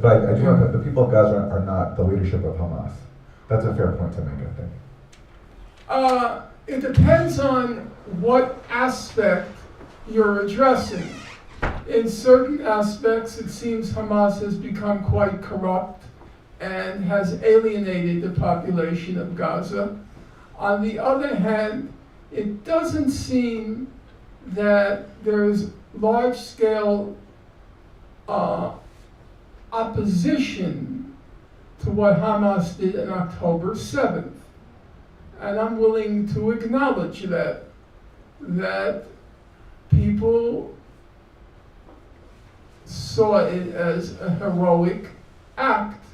But I do know that the people of Gaza are not the leadership of Hamas. That's a fair point to make, I think. It depends on what aspect you're addressing. In certain aspects, it seems Hamas has become quite corrupt and has alienated the population of Gaza. On the other hand, it doesn't seem that there's large-scale opposition to what Hamas did on October 7th. And I'm willing to acknowledge that people saw it as a heroic act,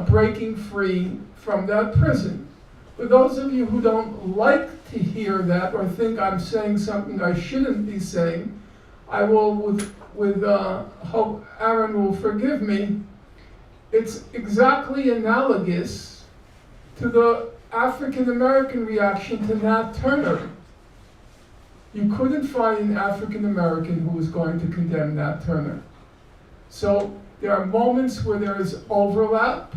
breaking free from that prison. For those of you who don't like to hear that or think I'm saying something I shouldn't be saying, I will, hope Aaron will forgive me, it's exactly analogous to the African American reaction to Nat Turner. You couldn't find an African American who was going to condemn Nat Turner. So there are moments where there is overlap,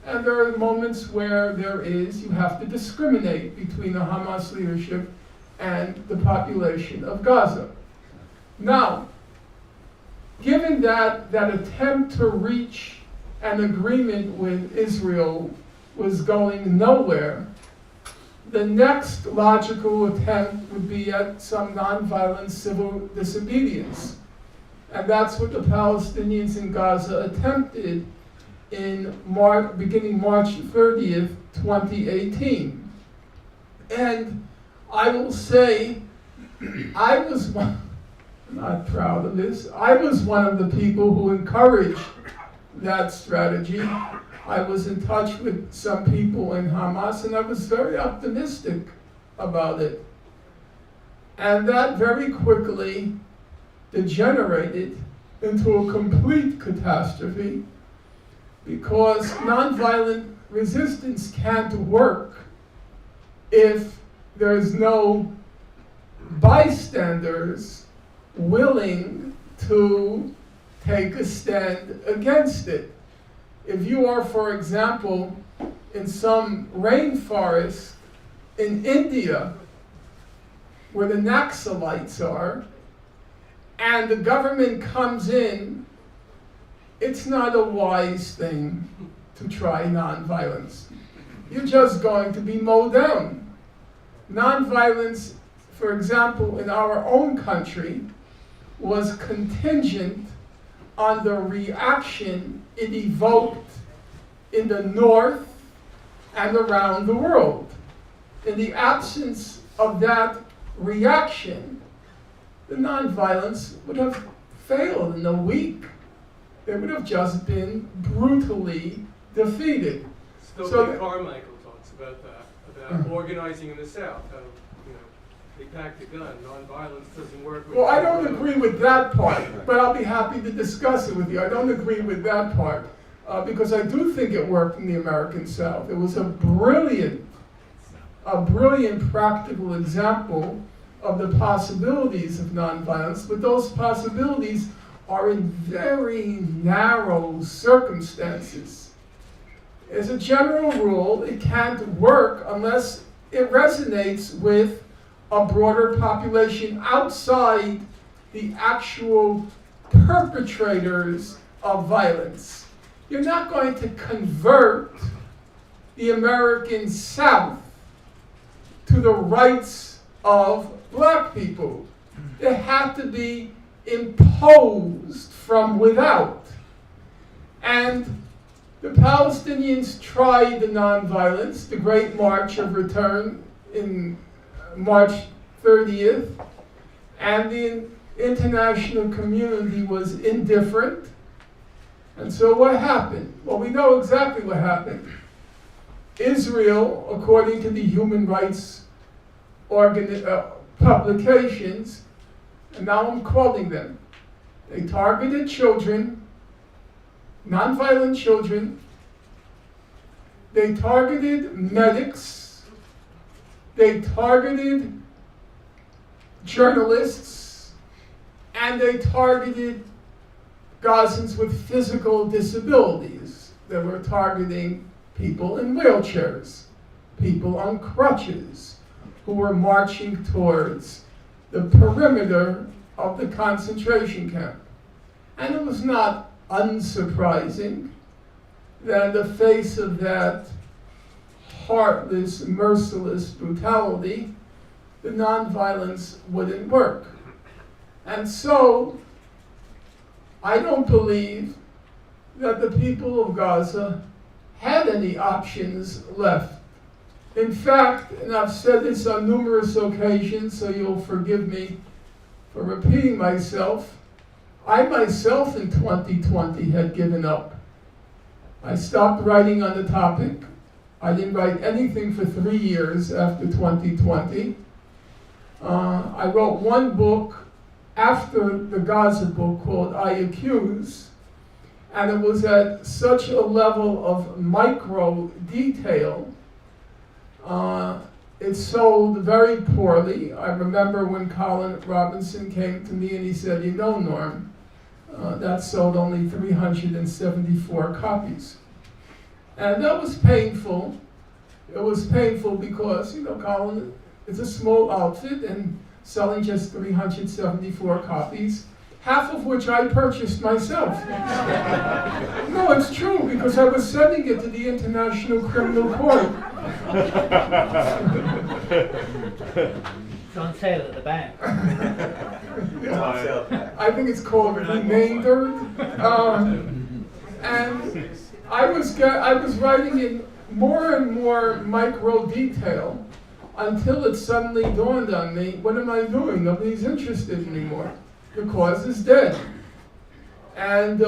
and there are moments where you have to discriminate between the Hamas leadership and the population of Gaza. Now, given that attempt to reach an agreement with Israel was going nowhere, the next logical attempt would be at some nonviolent civil disobedience. And that's what the Palestinians in Gaza attempted in beginning March 30th, 2018. And I will say, I'm not proud of this, I was one of the people who encouraged that strategy. I was in touch with some people in Hamas, and I was very optimistic about it. And that very quickly degenerated into a complete catastrophe, because nonviolent resistance can't work if there's no bystanders willing to take a stand against it. If you are, for example, in some rainforest in India, where the Naxalites are, and the government comes in, it's not a wise thing to try nonviolence. You're just going to be mowed down. Nonviolence, for example, in our own country, was contingent on the reaction it evoked in the North and around the world. In the absence of that reaction, the nonviolence would have failed in a week. It would have just been brutally defeated. Stokely Carmichael talks about that, about organizing in the South, how they packed a gun, nonviolence doesn't work. Well, I don't agree with that part, but I'll be happy to discuss it with you. I don't agree with that part, because I do think it worked in the American South. It was a brilliant practical example of the possibilities of nonviolence, but those possibilities are in very narrow circumstances. As a general rule, it can't work unless it resonates with a broader population outside the actual perpetrators of violence. You're not going to convert the American South to the rights of black people. They have to be imposed from without. And the Palestinians tried the nonviolence, the Great March of Return in March 30th, and the international community was indifferent. And so what happened? Well, we know exactly what happened. Israel, according to the human rights publications, and now I'm quoting them, they targeted children, nonviolent children, they targeted medics, they targeted journalists, and they targeted Gazans with physical disabilities. They were targeting people in wheelchairs, people on crutches, who were marching towards the perimeter of the concentration camp. And it was not unsurprising that in the face of that heartless, merciless brutality, the nonviolence wouldn't work. And so, I don't believe that the people of Gaza had any options left. In fact, and I've said this on numerous occasions, so you'll forgive me for repeating myself, I myself in 2020 had given up. I stopped writing on the topic. I didn't write anything for 3 years after 2020. I wrote one book after the Gaza book called I Accuse, and it was at such a level of micro detail. It sold very poorly. I remember when Colin Robinson came to me and he said, you know, Norm, that sold only 374 copies. And that was painful. It was painful because, you know, Colin is a small outfit and selling just 374 copies, half of which I purchased myself. No, it's true, because I was sending it to the International Criminal Court. It's on sale at the bank. I think it's called Remaindered. And I was writing in more and more micro detail until it suddenly dawned on me, what am I doing? Nobody's interested anymore. The cause is dead. And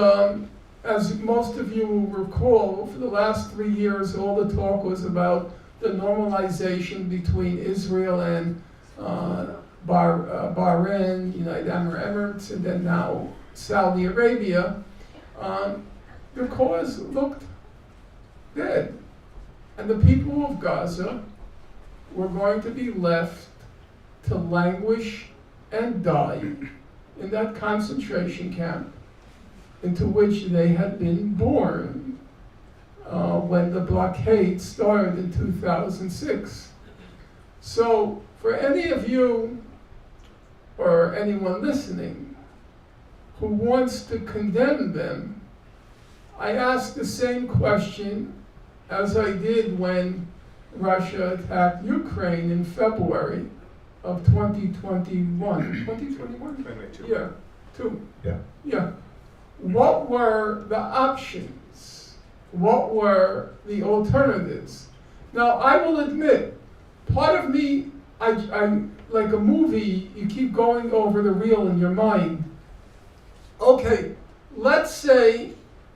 as most of you will recall, for the last 3 years, all the talk was about the normalization between Israel and Bahrain, United Arab Emirates, and then now Saudi Arabia. The cause looked dead. And the people of Gaza were going to be left to languish and die in that concentration camp into which they had been born when the blockade started in 2006. So for any of you or anyone listening who wants to condemn them, I ask the same question as I did when Russia attacked Ukraine in February of 2021. 2021? 2022. Yeah, two. Yeah. Yeah. What were the options? What were the alternatives? Now, I will admit, part of me, I like a movie, you keep going over the reel in your mind. Okay, let's say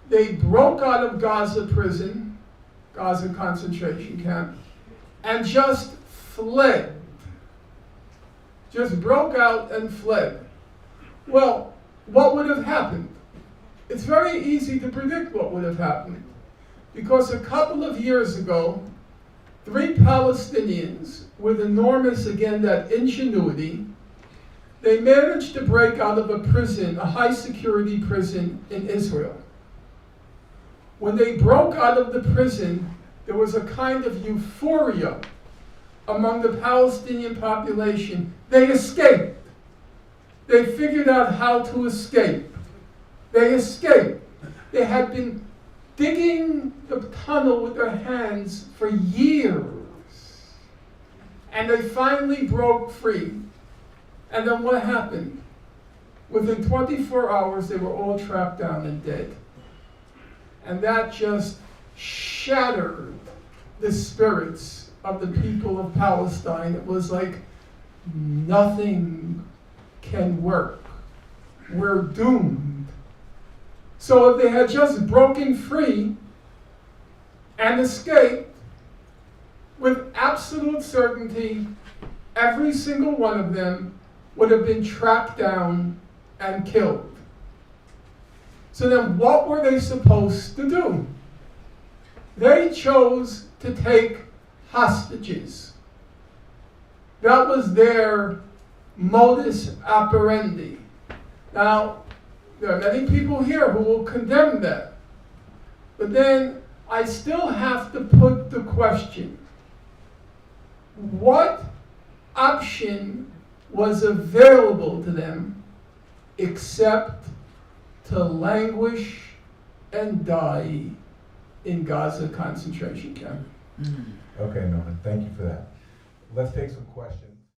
they broke out of Gaza prison, Gaza concentration camp, and just fled. Just broke out and fled. Well, what would have happened? It's very easy to predict what would have happened. Because a couple of years ago, 3 Palestinians, with enormous, again, that ingenuity, they managed to break out of a prison, a high security prison in Israel. When they broke out of the prison, there was a kind of euphoria among the Palestinian population. They escaped. They figured out how to escape. They escaped. They had been digging the tunnel with their hands for years. And they finally broke free. And then what happened? Within 24 hours, they were all trapped down and dead. And that just shattered the spirits of the people of Palestine. It was like, nothing can work. We're doomed. So if they had just broken free and escaped, with absolute certainty, every single one of them would have been tracked down and killed. So then what were they supposed to do? They chose to take hostages. That was their modus operandi. Now, There are many people here who will condemn that. But then I still have to put the question, what option was available to them except to languish and die in Gaza concentration camp? Okay, Norman, thank you for that. Let's take some questions.